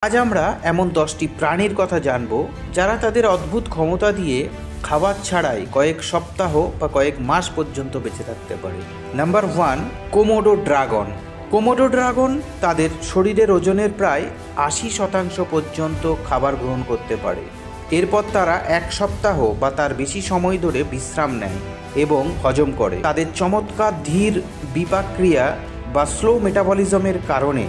আজ আমরা এমন 10টি প্রাণীর কথা জানব যারা তাদের অদ্ভুত ক্ষমতা দিয়ে খাবার ছাড়াই কয়েক সপ্তাহ বা কয়েক মাস পর্যন্ত বেঁচে থাকতে পারে। Number 1, Komodo dragon. Komodo dragon তাদের শরীরের ওজনের প্রায় 80% পর্যন্ত খাবার গ্রহণ করতে পারে। এরপর তারা 1 সপ্তাহ বা তার বেশি সময় ধরে বিশ্রাম নেয় এবং হজম করে। তাদের চমৎকার ধীর বিপাকক্রিয়া বা স্লো মেটাবলিজমের কারণে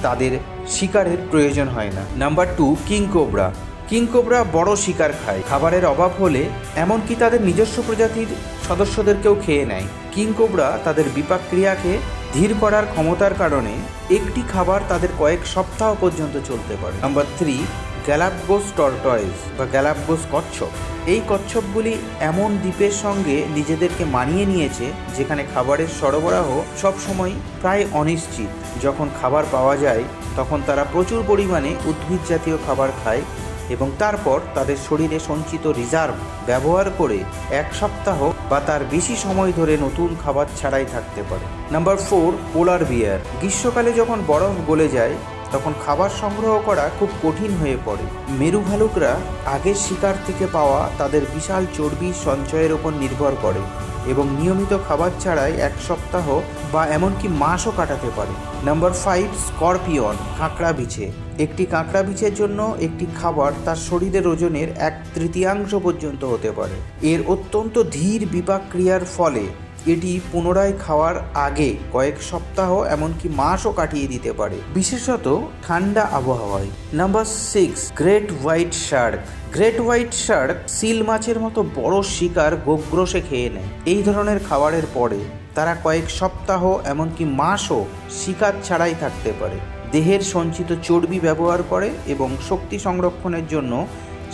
তাদের শিকারের প্রয়োজন হয় না। Number 2, king cobra. King cobra বড় শিকার খায়, খাবারের অভাব হলে এমনকি তাদের নিজস্ব প্রজাতির সদস্যদেরকেও খেয়ে নেয়। কিং কোবরা তাদের বিপাকক্রিয়াকে ধীর করার ক্ষমতার কারণে একটি খাবার তাদের কয়েক সপ্তাহ পর্যন্ত চলতে পারে। নাম্বার 3, গ্যালাপগোস টর্টয়েস বা গ্যালাপগোস কচ্ছপ। এই কচ্ছপগুলি এমন দ্বীপের সঙ্গে নিজেদেরকে মানিয়ে নিয়েছে যেখানে খাবারের সরবরাহ সবসময় প্রায় অনিশ্চিত। যখন খাবার পাওয়া যায় তখন তারা প্রচুর পরিমাণে উদ্ভিদ জাতীয় খাবার খায় এবং তারপর তাদের শরীরে সঞ্চিত রিজার্ভ ব্যবহার করে 1 সপ্তাহ বা তার বেশি সময় ধরে নতুন খাবার ছাড়াই থাকতে পারে। নাম্বার 4, পোলার বিয়ার। গ্রীষ্মকালে যখন বরফ গলে যায় তখন খাবার সংগ্রহ করা খুব কঠিন হয়ে পড়ে। মেরু ভালুকরা আগের শিকার থেকে পাওয়া তাদের বিশাল চর্বির সঞ্চয়ের ওপর নির্ভর করে এবং নিয়মিত খাবার ছাড়াই 1 সপ্তাহ বা এমনকি মাসও কাটাতে পারে। Number 5, scorpion. কাঁকড়া বিছে। একটি কাঁকড়া বিছের জন্য একটি খাবার তার শরীরের ওজনের 1/3 পর্যন্ত হতে পারে। এর অত্যন্ত ধীর বিপাকক্রিয়ার ফলে এটি পুনরায় খাওয়ার আগে কয়েক সপ্তাহ এমনকি মাসও কাটিয়ে দিতে পারে, বিশেষত ঠান্ডা আবহাওয়ায়। Number 6, great white Shark. Great white Shark seal মাছের মতো বড় শিকার গোগ্রসে খেয়ে নেয়। এই ধরনের খাবারের পরে তারা কয়েক সপ্তাহ এমনকি মাসও শিকার ছাড়াই থাকতে পারে। দেহের সঞ্চিত চর্বি ব্যবহার করে এবং শক্তি সংরক্ষণের জন্য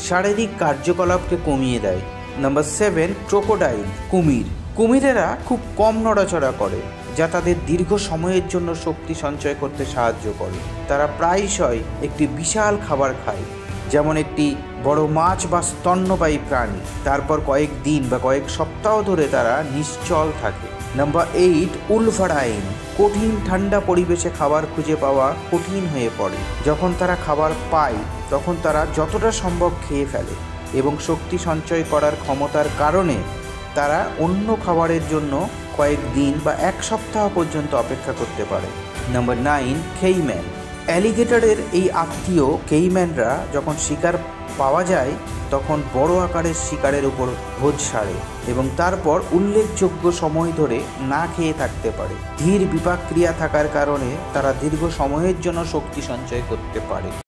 শারীরিক কার্যকলাপকে কমিয়ে দেয়। Number 7, crocodile. কুমির। কুমিরেরা খুব কম নড়াচড়া করে যা তাদের দীর্ঘ সময়ের জন্য শক্তি সঞ্চয় করতে সাহায্য করে। তারা প্রায়শই একটি বিশাল খাবার খায়, যেমন একটি বড় মাছ বা স্তন্যপায়ী প্রাণী। তারপর কয়েক দিন বা কয়েক সপ্তাহ ধরে তারা নিশ্চল থাকে। নাম্বার 8, উলভারাইন। কঠিন ঠান্ডা পরিবেশে খাবার খুঁজে পাওয়া কঠিন হয়ে পড়ে। যখন তারা খাবার পায় তখন তারা যতটা সম্ভব খেয়ে ফেলে এবং শক্তি সঞ্চয় করার ক্ষমতার কারণে তারা অন্য খাবারের জন্য কয়েক দিন বা 1 সপ্তাহ পর্যন্ত অপেক্ষা করতে পারে। Number 9, Cayman. অ্যালিগেটরের এই আত্মীয় কেইম্যানরা যখন শিকার পাওয়া যায় তখন বড় আকারের শিকারের উপর ভোজ সারে এবং তারপর উল্লেখযোগ্য সময় ধরে না খেয়ে থাকতে পারে। ধীর বিপাকক্রিয়া থাকার কারণে তারা দীর্ঘ সময়ের জন্য শক্তি সঞ্চয় করতে পারে।